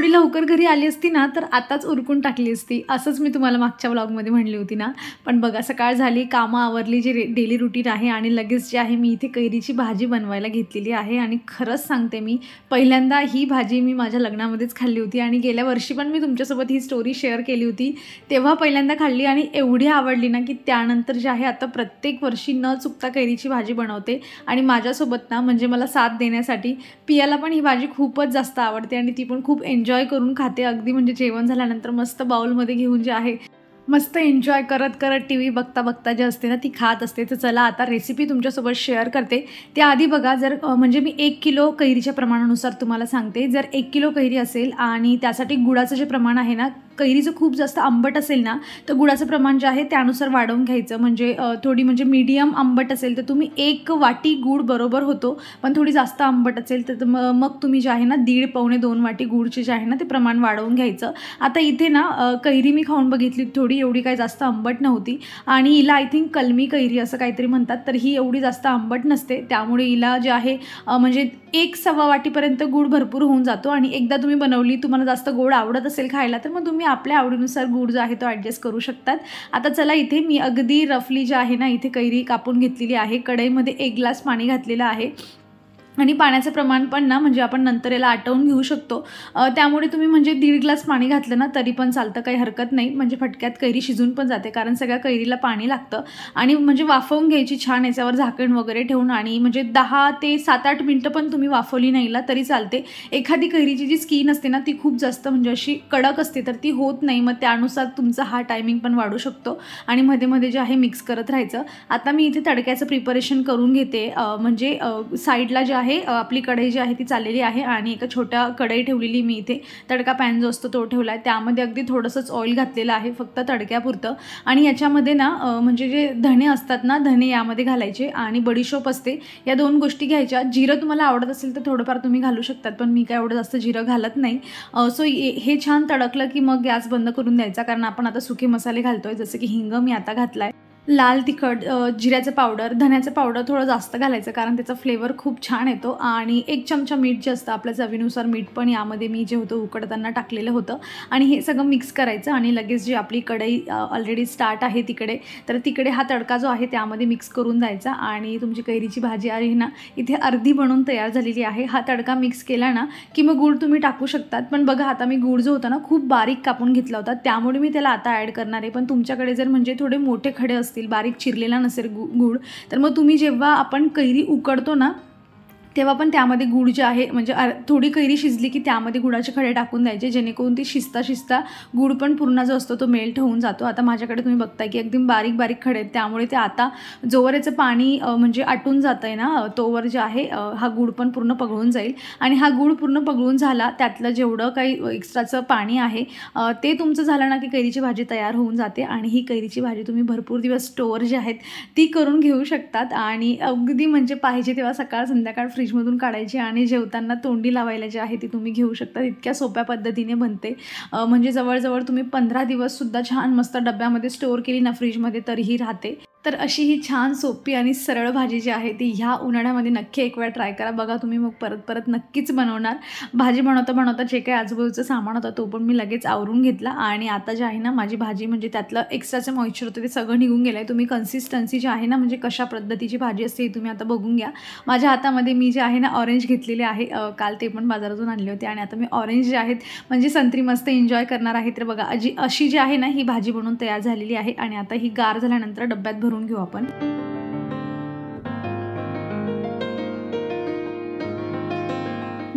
थोडी लवकर घरी आली असती ना तर आताच उरकून टाकली असती, असंच मी तुम्हाला मागच्या व्लॉगमध्ये म्हणली होती ना. पण बघा सकाळ झाली, कामं आवरली, जे डेली रुटीन आहे आणि लगेच जे आहे मी इथे कैरीची भाजी बनवायला घेतलेली आहे. आणि खरंच सांगते मी पहिल्यांदा ही भाजी मी माझ्या लग्नामध्येच खाल्ली होती आणि गेल्या वर्षी पण मी तुमच्यासोबत ही स्टोरी शेअर केली होती, तेव्हा पहिल्यांदा खाल्ली आणि एवढी आवडली ना की त्यानंतर जे आहे आता प्रत्येक वर्षी न चुकता कैरीची भाजी बनवते. आणि माझ्यासोबत ना म्हणजे मला साथ देण्यासाठी पियाला पण ही भाजी खूपच जास्त आवडते आणि ती पण खूप एन्जॉय करून खाते. अगदी म्हणजे जेवण झाल्यानंतर मस्त बाउलमध्ये घेऊन जे आहे मस्त एन्जॉय करत करत टी व्ही बघता बघता जे असते ना ती खात असते. तर चला आता रेसिपी तुमच्यासोबत शेअर करते. त्याआधी बघा, जर म्हणजे मी 1 किलो कैरीच्या प्रमाणानुसार तुम्हाला सांगते. जर 1 किलो कैरी असेल आणि त्यासाठी गुळाचं जे प्रमाण आहे ना, कैरीचं खूप जास्त आंबट असेल ना तर गुळाचं प्रमाण जे आहे त्यानुसार वाढवून घ्यायचं. म्हणजे थोडी म्हणजे मीडियम आंबट असेल तर तुम्ही 1 वाटी गूळ बरोबर होतो, पण थोडी जास्त आंबट असेल तर मग तुम्ही जे आहे ना 1.5 पावणे 2 वाटी गूळचे जे आहे ना ते प्रमाण वाढवून घ्यायचं. आता इथे ना कैरी मी खाऊन बघितली, थोडी एवढी काही जास्त आंबट नव्हती आणि हिला आय थिंक कलमी कैरी असं काहीतरी म्हणतात, तर ही एवढी जास्त आंबट नसते. त्यामुळे हिला जे आहे म्हणजे 1-1.25 वाटीपर्यंत गूळ भरपूर होऊन जातो. आणि एकदा तुम्ही बनवली, तुम्हाला जास्त गोड आवडत असेल खायला तर मग तुम्ही आपल्या आवडीनुसार गूळ जो आहे तो ॲडजस्ट करू शकतात. आता चला इथे मी अगदी रफली जे आहे ना इथे कैरी कापून घेतलेली आहे. कढईमध्ये 1 ग्लास पाणी घातलेलं आहे आणि पाण्याचं प्रमाण पण ना म्हणजे आपण नंतर याला आटवून घेऊ शकतो. त्यामुळे तुम्ही म्हणजे 1.5 ग्लास पाणी घातलं ना तरी पण चालतं, काही हरकत नाही. म्हणजे फटक्यात कैरी शिजून पण जाते, कारण सगळ्या कैरीला पाणी लागतं. आणि म्हणजे वाफवून घ्यायची छान, याच्यावर झाकण वगैरे ठेवून. आणि म्हणजे 10 ते 7-8 मिनटं पण तुम्ही वाफवली नाहीला तरी चालते. एखादी कैरीची जी स्किन असते ना ती खूप जास्त म्हणजे अशी कडक असते तर ती होत नाही, मग त्यानुसार तुमचा हा टायमिंग पण वाढू शकतो. आणि मध्ये मध्ये जे आहे मिक्स करत राहायचं. आता मी इथे तडक्याचं प्रिपरेशन करून घेते. म्हणजे साईडला जे आहे आपली कढई जी आहे ती चाललेली आहे आणि एका छोट्या कढई ठेवलेली मी इथे. तडका पॅन जो असतो तो ठेवला आहे, त्यामध्ये अगदी थोडंसंच ऑइल घातलेलं आहे फक्त तडक्यापुरतं. आणि याच्यामध्ये ना म्हणजे जे धणे असतात ना, धणे यामध्ये घालायचे आणि बडीशोप असते, या 2 गोष्टी घ्यायच्या. जिरं तुम्हाला आवडत असेल तर थोडंफार तुम्ही घालू शकतात, पण मी काय एवढं जास्त जिरं घालत नाही. सो हे छान तडकलं की मग गॅस बंद करून द्यायचा, कारण आपण आता सुके मसाले घालतोय, जसं की हिंग मी आता घातला आहे, लाल तिखट, जिऱ्याचं पावडर, धण्याचं पावडर थोडं जास्त घालायचं कारण त्याचा फ्लेवर खूप छान येतो. आणि 1 चमचा मीठ जे असतं आपल्या चवीनुसार मीठ पण यामध्ये मी जे होतं उकडताना टाकलेलं होतं. आणि हे सगळं मिक्स करायचं आणि लगेच जी आपली कढई ऑलरेडी स्टार्ट आहे तिकडे, तर तिकडे हा तडका जो आहे त्यामध्ये मिक्स करून द्यायचा. आणि तुमची कैरीची भाजी आहे ना इथे अर्धी बनवून तयार झालेली आहे. हा तडका मिक्स केला ना की मग गूळ तुम्ही टाकू शकतात. पण बघा आता मी गूळ जो होता ना खूप बारीक कापून घेतला होता, त्यामुळे मी त्याला आता ॲड करणार आहे. पण तुमच्याकडे जर म्हणजे थोडे मोठे खडे बारीक चिरलेला नसेल गूळ, तर मग तुम्ही जेव्हा आपण कैरी उकडतो ना तेव्हा पण त्यामध्ये गूळ जे आहे म्हणजे थोडी कैरी शिजली की त्यामध्ये गुळाचे खडे टाकून द्यायचे, जेणेकरून ती शिजता गूळ पण पूर्ण जो असतो तो मेल्ट होऊन जातो. आता माझ्याकडे तुम्ही बघताय की एकदम बारीक बारीक खडे आहेत, त्यामुळे ते आता जोवर याचं पाणी म्हणजे आटून जातं आहे ना तोवर जे आहे हा गूळ पण पूर्ण पगळून जाईल. आणि हा गूळ पूर्ण पगळून झाला, त्यातलं जेवढं काही एक्स्ट्राचं पाणी आहे ते तुमचं झालं ना की कैरीची भाजी तयार होऊन जाते. आणि ही कैरीची भाजी तुम्ही भरपूर दिवस स्टोअर जी आहेत ती करून घेऊ शकतात. आणि अगदी म्हणजे पाहिजे तेव्हा सकाळ संध्याकाळ फ्रीजमधून काढायची आणि जेवताना तोंडी लावायला जे आहे ती तुम्ही घेऊ शकता. इतक्या सोप्या पद्धतीने बनते. म्हणजे जवळजवळ तुम्ही 15 दिवससुद्धा छान मस्त डब्यामध्ये स्टोअर केली ना फ्रीजमध्ये तरीही राहते. तर अशी ही छान सोपी आणि सरळ भाजी जी आहे ती ह्या उन्हाळ्यामध्ये नक्की एक वेळा ट्राय करा. बघा तुम्ही मग परत परत नक्कीच बनवणार. भाजी बनवता जे काही आजूबाजूचं सामान होतं तो पण मी लगेच आवरून घेतला. आणि आता जे आहे ना माझी भाजी म्हणजे त्यातलं एक्स्ट्राचं मॉइश्चर होतं ते सगळं निघून गेलं आहे. तुम्ही कन्सिस्टन्सी जी आहे ना म्हणजे कशा पद्धतीची भाजी असते तुम्ही आता बघून घ्या. माझ्या हातामध्ये मी जे आहे ना ऑरेंज घेतलेले आहे, काल ते पण बाजारातून आणले होते. आणि आता मी ऑरेंज जे आहेत म्हणजे संत्री मस्त एन्जॉय करणार आहे. तर बघा अशी जी आहे ना ही भाजी बनवून तयार झालेली आहे. आणि आता ही गार झाल्यानंतर डब्यात भरून घेऊ आपण.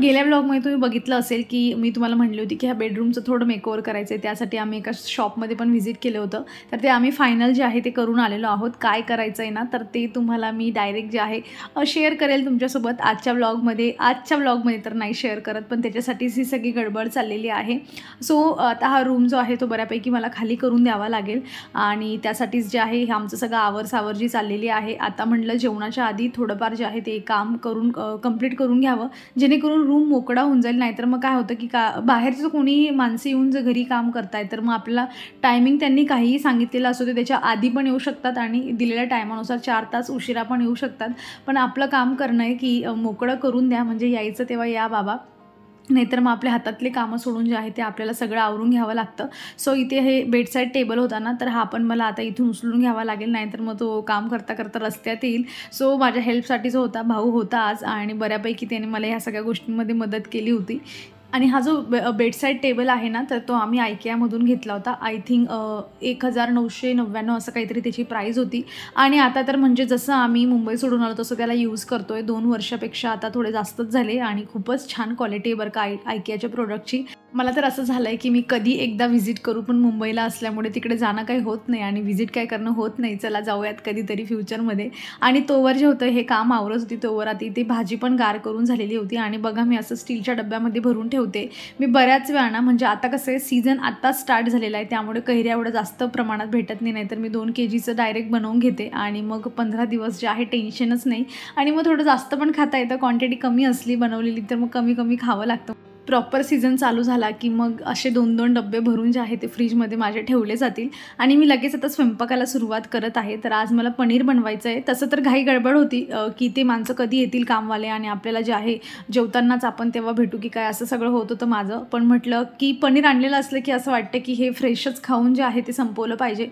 गेल्या ब्लॉगमध्ये तुम्ही बघितलं असेल की मी तुम्हाला म्हटली होती की ह्या बेडरूमचं थोडं मेकओव्हर करायचं आहे, त्यासाठी आम्ही एका शॉपमध्ये पण व्हिजिट केलं होतं. तर ते आम्ही फायनल जे आहे ते करून आलेलो आहोत. काय करायचं आहे ना तर ते तुम्हाला मी डायरेक्ट जे आहे शेअर करेल तुमच्यासोबत आजच्या ब्लॉगमध्ये तर नाही शेअर करत, पण त्याच्यासाठीच ही सगळी गडबड चाललेली आहे. सो आता हा रूम जो आहे तो बऱ्यापैकी मला खाली करून द्यावा लागेल आणि त्यासाठीच जे आहे हे आमचं सगळं आवरसावर जी चाललेली आहे. आता म्हटलं जेवणाच्या आधी थोडंफार जे आहे ते काम करून कंप्लीट करून घ्यावं, जेणेकरून रूम मोकळा होऊन जाईल. नाहीतर मग काय होतं की बाहेरचं कोणी माणसं येऊन जर घरी काम करताय तर मग आपला टायमिंग त्यांनी काहीही सांगितलेलं असतो ते त्याच्या आधी पण येऊ शकतात आणि दिलेल्या टायमानुसार 4 तास उशिरा पण येऊ शकतात. पण आपलं काम करणं आहे की मोकळं करून द्या, म्हणजे यायचं तेव्हा या बाबा. नाहीतर मग आपल्या हातातले कामं सोडून जे आहे ते आपल्याला सगळं आवरून घ्यावं लागतं. सो इथे हे बेडसाईड टेबल होता ना, तर हा पण मला आता इथून उचलून घ्यावा लागेल, नाहीतर मग तो काम करता करता रस्त्यात येईल. सो माझ्या हेल्पसाठी जो होता भाऊ होता आज आणि बऱ्यापैकी त्याने मला ह्या सगळ्या गोष्टींमध्ये मदत केली होती. आणि हा जो बेडसाईड टेबल आहे ना, तर तो आम्ही IKEAमधून घेतला होता. आय थिंक 1999 असं काहीतरी त्याची प्राईज होती. आणि आता तर म्हणजे जसं आम्ही मुंबई सोडून आलो तसं त्याला यूज करतो आहे. 2 वर्षापेक्षा आता थोडे जास्तच झाले आणि खूपच छान क्वालिटी आहे बरं का IKEAच्या प्रोडक्टची. मला तर असं झालं आहे की मी कधी एकदा व्हिजिट करू, पण मुंबईला असल्यामुळे तिकडे जाणं काही होत नाही आणि व्हिजिट काय करणं होत नाही. चला जाऊयात कधीतरी फ्युचरमध्ये. आणि तोवर जे होतं हे काम आवरत होती तोवर आता इथे भाजी पण गार करून झालेली होती. आणि बघा मी असं स्टीलच्या डब्यामध्ये भरून ठेवते. मी बऱ्याच वेळा म्हणजे आता कसं आहे सीझन आत्ताच स्टार्ट झालेला आहे, त्यामुळे कैऱ्या एवढं जास्त प्रमाणात भेटत नाही. तर मी 2 kgचं डायरेक्ट बनवून घेते आणि मग 15 दिवस जे आहे टेन्शनच नाही. आणि मग थोडं जास्त पण खाता येतं, क्वांटिटी कमी असली बनवलेली तर मग कमी कमी खावं लागतं. प्रॉपर सीझन चालू झाला की मग असे 2-2 डब्बे भरून जे आहे ते फ्रीजमध्ये माझे ठेवले जातील. आणि मी लगेच आता स्वयंपाकाला सुरुवात करत आहे. तर आज मला पनीर बनवायचं आहे. तसं तर घाई गडबड होती की ते माणसं कधी येतील कामवाले आणि आपल्याला जे आहे जेवतानाच आपण तेव्हा भेटू की काय, असं सगळं होत होतं माझं. पण म्हटलं की पनीर आणलेलं असलं की असं वाटतं की हे फ्रेशच खाऊन जे आहे ते संपवलं पाहिजे.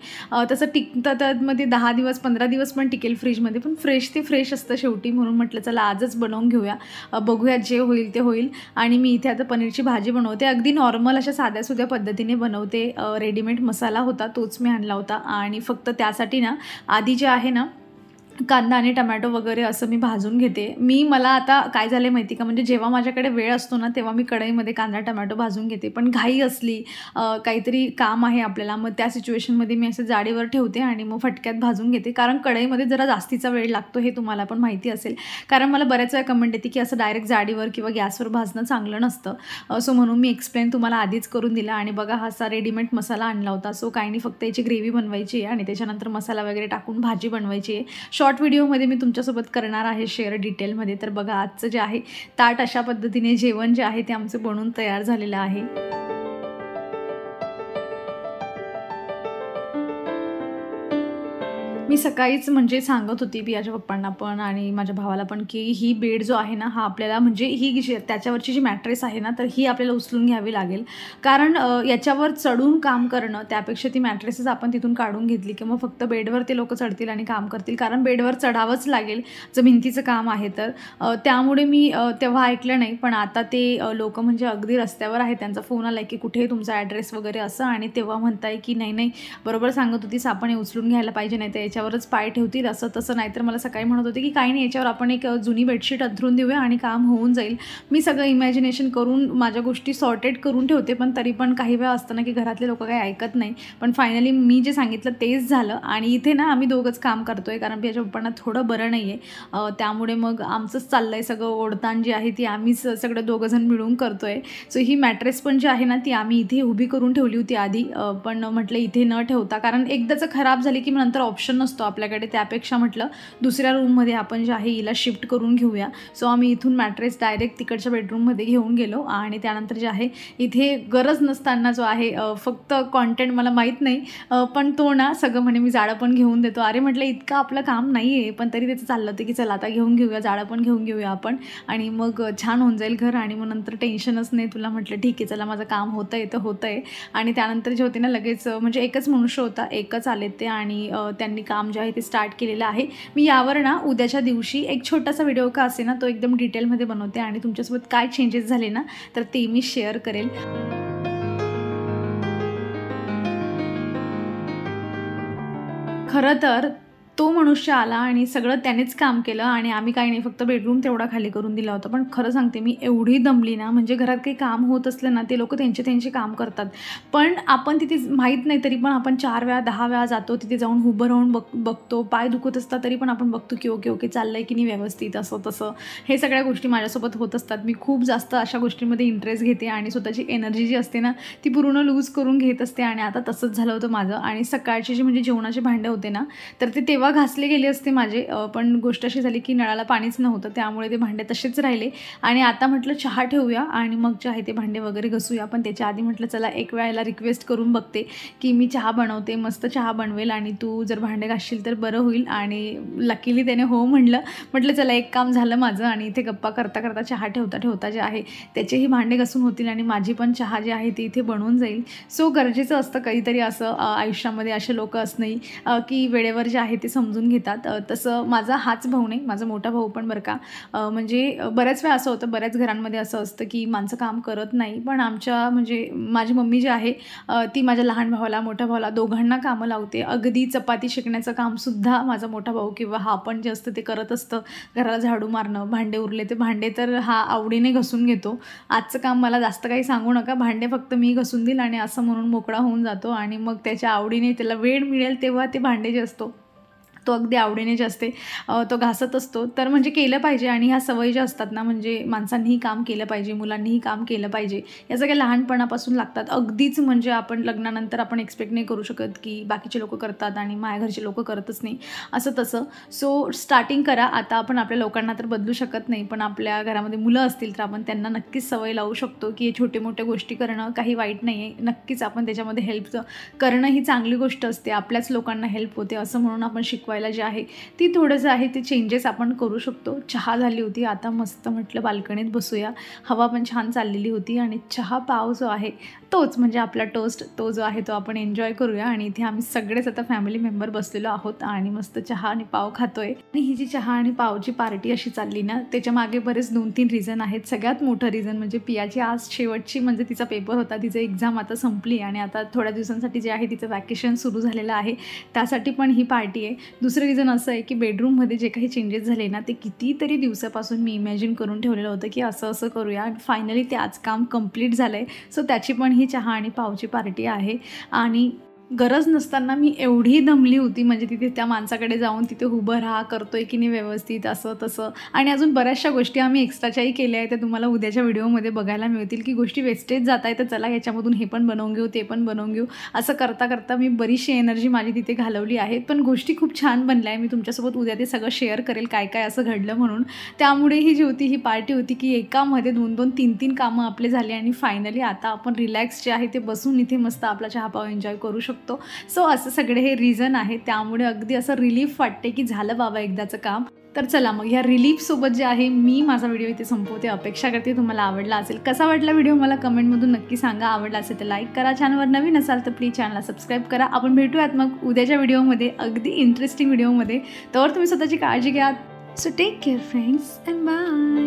तसं टिकतं त्यामध्ये 10 दिवस 15 दिवस पण टिकेल फ्रीजमध्ये, पण फ्रेश ते फ्रेश असतं शेवटी. म्हणून म्हटलं चला आजच बनवून घेऊया, बघूया जे होईल ते होईल. आणि मी इथे आता पनीरची भाजी बनवते. अगदी नॉर्मल अशा साध्यासुध्या पद्धतीने बनवते. रेडीमेड मसाला होता तोच मी आणला होता आणि फक्त त्यासाठी ना आधी जे आहे ना कांदा आणि टमॅटो वगैरे असं मी भाजून घेते. मला आता काय झालं आहे माहिती का, म्हणजे जेव्हा माझ्याकडे वेळ असतो ना तेव्हा मी कढईमध्ये कांदा टमॅटो भाजून घेते. पण घाई असली काहीतरी काम आहे आपल्याला, मग त्या सिच्युएशनमध्ये मी असं जाडीवर ठेवते आणि मग फटक्यात भाजून घेते. कारण कढईमध्ये जरा जास्तीचा वेळ लागतो हे तुम्हाला पण माहिती असेल. कारण मला बऱ्याच वेळा कमेंट येते की असं डायरेक्ट जाडीवर किंवा गॅसवर भाजणं चांगलं नसतं. सो म्हणून मी एक्सप्लेन तुम्हाला आधीच करून दिला. आणि बघा हा असा रेडीमेड मसाला आणला होता. सो काही नाही, फक्त याची ग्रेव्ही बनवायची आहे आणि त्याच्यानंतर मसाला वगैरे टाकून भाजी बनवायची आहे. शॉर्ट व्हिडिओमध्ये मी तुमच्यासोबत करणार आहे शेअर डिटेलमध्ये. तर बघा आजचं जे आहे ताट अशा पद्धतीने जेवण जे आहे ते आमचं बनवून तयार झालेलं आहे. मी सकाळीच म्हणजे सांगत होती पियाच्या पप्पांना पण आणि माझ्या भावाला पण की ही बेड जो आहे ना हा आपल्याला म्हणजे ही त्याच्यावरची जी मॅट्रेस आहे ना तर ही आपल्याला उचलून घ्यावी लागेल. कारण याच्यावर चढून काम करणं त्यापेक्षा ती मॅट्रेसेस आपण तिथून काढून घेतली की मग फक्त बेडवर ते लोक चढतील आणि काम करतील. कारण बेडवर चढावंच लागेल जर भिंतीचं काम आहे तर. त्यामुळे मी तेव्हा ऐकलं नाही. पण आता ते लोक म्हणजे अगदी रस्त्यावर आहे, त्यांचा फोन आला की कुठे तुमचा ॲड्रेस वगैरे असं. आणि तेव्हा म्हणताय की नाही नाही बरोबर सांगत होतीस, आपण हे उचलून घ्यायला पाहिजे, नाही तर याच्यावरच पाय ठेवतील असं तसं. नाहीतर मला सकाळी म्हणत होते की काही नाही याच्यावर आपण एक जुनी बेडशीट अंथरून देऊया आणि काम होऊन जाईल. मी सगळं इमॅजिनेशन करून माझ्या गोष्टी सॉर्टेड करून ठेवते, पण तरी पण काही वेळा असतं ना की घरातले लोक काही ऐकत नाही. पण फायनली मी जे सांगितलं तेच झालं. आणि इथे ना आम्ही दोघंच काम करतोय कारण पियाच्या पप्पांना थोडं बरं नाही आहे. त्यामुळे मग आमचंच चाललं आहे सगळं. ओढताण जी आहे ती आम्हीच सगळं दोघंजण मिळून करतोय. सो ही मॅट्रेस पण जी आहे ना ती आम्ही इथे उभी करून ठेवली होती आधी. पण म्हटलं इथे न ठेवता, कारण एकदाचं खराब झाली की नंतर ऑप्शन नसतो आपल्याकडे, त्यापेक्षा म्हटलं दुसऱ्या रूममध्ये आपण जे आहे हिला शिफ्ट करून घेऊया. सो आम्ही इथून मॅट्रेस डायरेक्ट तिकडच्या बेडरूममध्ये घेऊन गेलो. आणि त्यानंतर जे आहे इथे गरज नसताना जो आहे फक्त कॉन्टेंट मला माहीत नाही पण तो ना सगळं म्हणे मी जाळं पण घेऊन देतो. अरे म्हटलं इतकं आपलं काम नाही आहे, पण तरी त्याचं चाललं होतं की चला आता घेऊन घेऊया, जाळं पण घेऊन घेऊया आपण आणि मग छान होऊन जाईल घर. आणि मग नंतर टेन्शनच नाही. तुला म्हटलं ठीक आहे चला माझं काम होतं आहे तर होतं आहे. आणि त्यानंतर जे होते ना लगेच म्हणजे एकच मनुष्य होता, एकच आले ते आणि त्यांनी काम जे आहे ते स्टार्ट केलेलं आहे. मी यावर ना उद्याच्या दिवशी एक छोटासा व्हिडिओ का असे ना तो एकदम डिटेलमध्ये बनवते आणि तुमच्यासोबत काय चेंजेस झाले ना तर ते मी शेअर करेल. खरं तर तो मनुष्य आला आणि सगळं त्यानेच काम केलं आणि आम्ही काही नाही फक्त बेडरूम तेवढा खाली करून दिला होता. पण खरं सांगते मी एवढी दमली ना, म्हणजे घरात काही काम होत असलं ना ते लोक त्यांचे काम करतात. पण आपण तिथे माहीत नाही तरी पण आपण 4 वेळा 10 वेळा जातो तिथे, जाऊन उभं राहून बघतो. पाय दुखत असतात तरी पण आपण बघतो की ओके चाललं आहे की नाही व्यवस्थित, असं तसं. हे सगळ्या गोष्टी माझ्यासोबत होत असतात. मी खूप जास्त अशा गोष्टींमध्ये इंटरेस्ट घेते आणि स्वतःची एनर्जी जी असते ना ती पूर्ण लूज करून घेत असते. आणि आता तसंच झालं होतं माझं. आणि सकाळचे जे म्हणजे जेवणाचे भांडे होते ना तर ते तेव्हा तेव्हा घासले गेले असते माझे, पण गोष्ट अशी झाली की नळाला पाणीच नव्हतं, त्यामुळे ते भांडे तसेच राहिले. आणि आता म्हटलं चहा ठेवूया आणि मग जे आहे ते भांडे वगैरे घसूया. पण त्याच्या आधी म्हटलं चला एक वेळेला रिक्वेस्ट करून बघते की मी चहा बनवते, मस्त चहा बनवेल आणि तू जर भांडे घासशील तर बरं होईल. आणि लकीली त्याने हो म्हटलं चला एक काम झालं माझं. आणि इथे गप्पा करता करता चहा ठेवता जे आहे त्याचेही भांडे घासून होतील आणि माझी पण चहा जी आहे ती इथे बनवून जाईल. सो गरजेचं असतं कधीतरी असं आयुष्यामध्ये असे लोक असणंही की वेळेवर जे आहे ते समजून घेतात. तसं माझा हाच भाऊ नाही, माझा मोठा भाऊ पण बरं का. म्हणजे बऱ्याच वेळा असं होतं, बऱ्याच घरांमध्ये असं असतं की माणसं काम करत नाही, पण आमच्या म्हणजे माझी मम्मी जी आहे ती माझ्या लहान भावाला मोठ्या भावाला दोघांना कामं लावते. अगदी चपाती शिकण्याचं कामसुद्धा माझा मोठा भाऊ किंवा हा पण जे असतं ते करत असतं. घराला झाडू मारणं, भांडे उरले ते भांडे तर हा आवडीने घसून घेतो. आजचं काम मला जास्त काही सांगू नका, भांडे फक्त मी घसून देईल आणि असं म्हणून मोकळा होऊन जातो. आणि मग त्याच्या आवडीने त्याला वेळ मिळेल तेव्हा ते भांडे जे असतो तो अगदी आवडीने जे असते तो घासत असतो. तर म्हणजे केलं पाहिजे आणि ह्या सवयी ज्या असतात ना, म्हणजे माणसांनीही काम केलं पाहिजे, मुलांनीही काम केलं पाहिजे. या सगळ्या लहानपणापासून लागतात. अगदीच म्हणजे आपण लग्नानंतर आपण एक्सपेक्ट नाही करू शकत की बाकीचे लोक करतात आणि मायाघरचे लोक करतच नाही असं तसं. सो स्टार्टिंग करा. आता आपण आपल्या लोकांना तर बदलू शकत नाही, पण आपल्या घरामध्ये मुलं असतील तर आपण त्यांना नक्कीच सवय लावू शकतो की छोटे मोठ्या गोष्टी करणं काही वाईट नाही आहे. नक्कीच आपण त्याच्यामध्ये हेल्प करणं ही चांगली गोष्ट असते. आपल्याच लोकांना हेल्प होते असं म्हणून आपण शिकवायला जे आहे ती थोडंसं आहे ते चेंजेस आपण करू शकतो. चहा झाली होती, आता मस्त म्हटलं बाल्कनीत बसूया. हवा पण छान चाललेली होती आणि चहा पाव जो आहे तोच म्हणजे आपला टोस्ट तो जो आहे तो आपण एन्जॉय करूया. आणि इथे आम्ही सगळेच आता फॅमिली मेंबर बसलेलो आहोत आणि मस्त चहा आणि पाव खातोय. आणि ही जी चहा आणि पावची पार्टी अशी चालली ना, त्याच्या मागे बरेच 2-3 रिझन आहेत. सगळ्यात मोठं रिझन म्हणजे पियाची आज शेवटची म्हणजे तिचा पेपर होता, तिचं एक्झाम आता संपली आणि आता थोड्या दिवसांसाठी जे आहे तिचं वॅकेशन सुरू झालेलं आहे, त्यासाठी पण ही पार्टी आहे. दुसरं रिझन असं आहे की बेडरूममध्ये जे काही चेंजेस झाले ना, ते कितीतरी दिवसापासून मी इमॅजिन करून ठेवलेलं होतं की असं करूया आणि फायनली ते आज काम कंप्लीट झालं आहे. सो त्याची पण ही चहा आणि पावची पार्टी आहे. आणि गरज नसताना मी एवढी दमली होती, म्हणजे तिथे त्या माणसाकडे जाऊन तिथे उभं राहा, करतोय की नाही व्यवस्थित असं तसं. आणि अजून बऱ्याचशा गोष्टी आम्ही एक्स्ट्राच्याही केल्या आहेत, त्या तुम्हाला उद्याच्या व्हिडिओमध्ये बघायला मिळतील की गोष्टी वेस्टेज जात आहे तर चला याच्यामधून हे पण बनवून घेऊ, ते पण बनवून घेऊ. असं करता करता मी बरीचशी एनर्जी माझी तिथे घालवली आहे. पण गोष्टी खूप छान बनल्या आहे. मी तुमच्यासोबत उद्या ते सगळं शेअर करेल काय काय असं घडलं म्हणून. त्यामुळे ही जी होती ही पार्टी होती की एकामध्ये 2-2, 3-3 कामं आपले झाले आणि फायनली आता आपण रिलॅक्स जे आहे ते बसून इथे मस्त आपला चहा पाव एन्जॉय करू शकतो. सो असं सगळे हे रिझन आहे, त्यामुळे अगदी असं रिलीफ वाटते की झालं बाबा एकदाचं काम. तर चला मग ह्या रिलीफसोबत जे आहे मी माझा व्हिडिओ इथे संपवते. अपेक्षा करते तुम्हाला आवडला असेल. कसा वाटला व्हिडिओ मला कमेंटमधून नक्की सांगा. आवडला असेल तर लाईक करा, चॅनलवर नवीन असाल तर प्लीज चॅनलला सबस्क्राईब करा. आपण भेटूयात मग उद्याच्या व्हिडिओमध्ये अगदी इंटरेस्टिंग व्हिडिओमध्ये. तर तुम्ही स्वतःची काळजी घ्या. So take care friends and bye.